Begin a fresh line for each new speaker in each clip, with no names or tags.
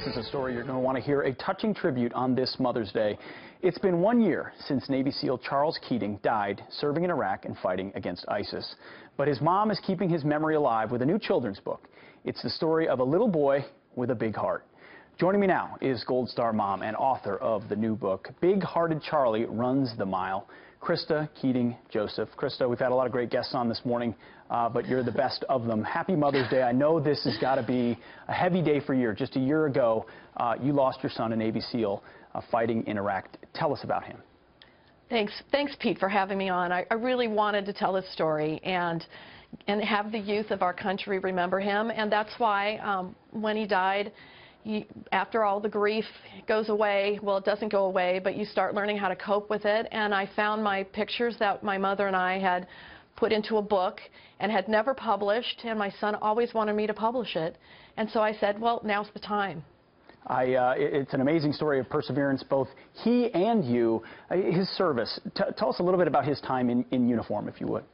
is a story you're going to want to hear, a touching tribute on this Mother's Day. It's been 1 year since Navy SEAL Charles Keating died serving in Iraq and fighting against ISIS. But his mom is keeping his memory alive with a new children's book. It's the story of a little boy with a big heart. Joining me now is Gold Star mom and author of the new book, Big-Hearted Charlie Runs the Mile, Krista Joseph. Krista, we've had a lot of great guests on this morning, but you're the best of them. Happy Mother's Day. I know this has got to be a heavy day for you. Just a year ago, you lost your son, a Navy SEAL, fighting in Iraq. Tell us about him.
Thanks, Pete, for having me on. I really wanted to tell this story and have the youth of our country remember him, and that's why when he died, after all the grief goes away, well, it doesn't go away, but you start learning how to cope with it. And I found my pictures that my mother and I had put into a book and had never published, and my son always wanted me to publish it. And so I said, well, now's the time.
It's an amazing story of perseverance, both he and you. His service, tell us a little bit about his time in uniform, if you would.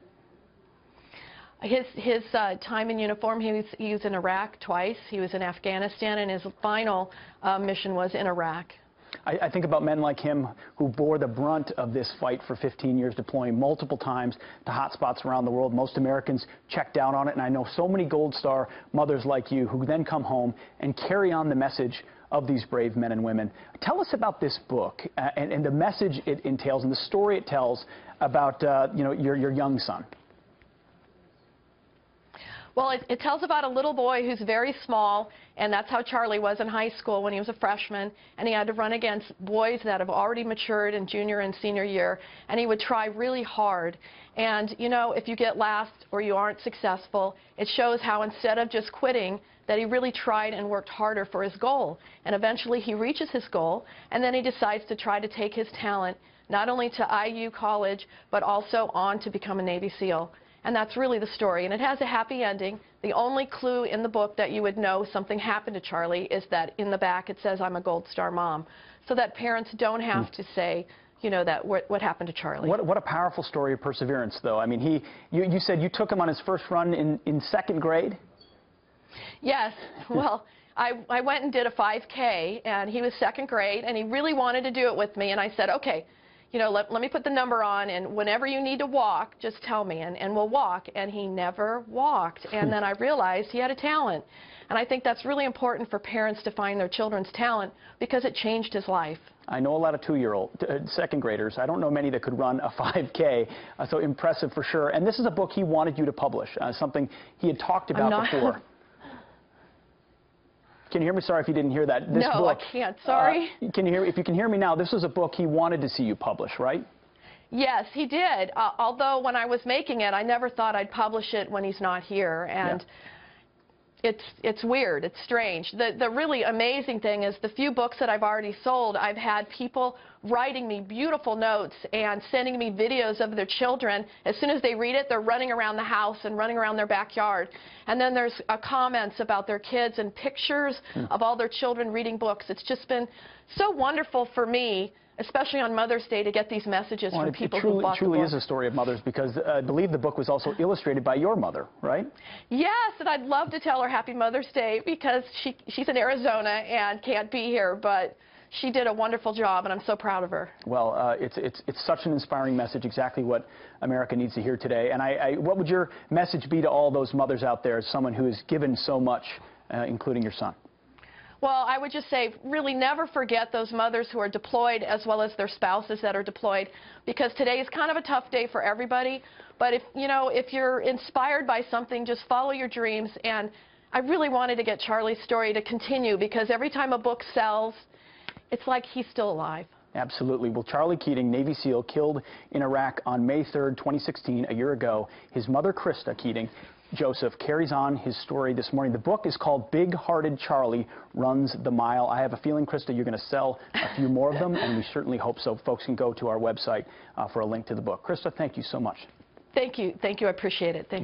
His time in uniform, he was in Iraq twice, he was in Afghanistan, and his final mission was in Iraq.
I think about men like him who bore the brunt of this fight for 15 years, deploying multiple times to hot spots around the world. Most Americans check down on it, and I know so many Gold Star mothers like you who then come home and carry on the message of these brave men and women. Tell us about this book and the message it entails and the story it tells about your young son.
Well, it tells about a little boy who's very small, and that's how Charlie was in high school when he was a freshman, and he had to run against boys that have already matured in junior and senior year, and he would try really hard. And, you know, if you get last or you aren't successful, it shows how instead of just quitting, that he really tried and worked harder for his goal. And eventually he reaches his goal, and then he decides to try to take his talent not only to IU college, but also on to become a Navy SEAL. And that's really the story. And it has a happy ending. The only clue in the book that you would know something happened to Charlie is that in the back it says, I'm a Gold Star mom. So that parents don't have to say, you know, that what happened to Charlie.
What a powerful story of perseverance, though. I mean, you said you took him on his first run in second grade?
Yes. Well, I went and did a 5K, and he was second grade, and he really wanted to do it with me. And I said, okay, you know, let me put the number on, and whenever you need to walk, just tell me, and we'll walk. And he never walked. And then I realized he had a talent. And I think that's really important for parents to find their children's talent because it changed his life.
I know a lot of second graders. I don't know many that could run a 5K, so impressive for sure. And this is a book he wanted you to publish, something he had talked about before. Can you hear me? Sorry if you didn't hear that.
No, I can't. Sorry.
Can you hear? If you can hear me now, this was a book he wanted to see you publish, right?
Yes, he did. Although when I was making it, I never thought I'd publish it when he's not here. And it's weird. It's strange. The really amazing thing is the few books that I've already sold, I've had people writing me beautiful notes and sending me videos of their children. As soon as they read it, they're running around the house and running around their backyard. And then there's comments about their kids and pictures of all their children reading books. It's just been so wonderful for me, especially on Mother's Day, to get these messages from people who bought the book. It truly is
a story of mothers, because I believe the book was also illustrated by your mother, right?
Yes, and I'd love to tell her Happy Mother's Day because she's in Arizona and can't be here, but she did a wonderful job, and I'm so proud of her.
Well, it's such an inspiring message, exactly what America needs to hear today. And what would your message be to all those mothers out there as someone who has given so much, including your son?
Well, I would just say, really never forget those mothers who are deployed as well as their spouses that are deployed, because today is kind of a tough day for everybody. But if you're inspired by something, just follow your dreams. And I really wanted to get Charlie's story to continue, because every time a book sells, it's like he's still alive. Absolutely. Well, Charlie Keating, Navy SEAL, killed in Iraq on May 3rd, 2016, a year ago. His mother, Krista Joseph, carries on his story this morning. The book is called Big-Hearted Charlie Runs the Mile. I have a feeling, Krista, you're going to sell a few more of them, and we certainly hope so. Folks can go to our website for a link to the book. Krista, thank you so much. Thank you. Thank you. I appreciate it. Thank you.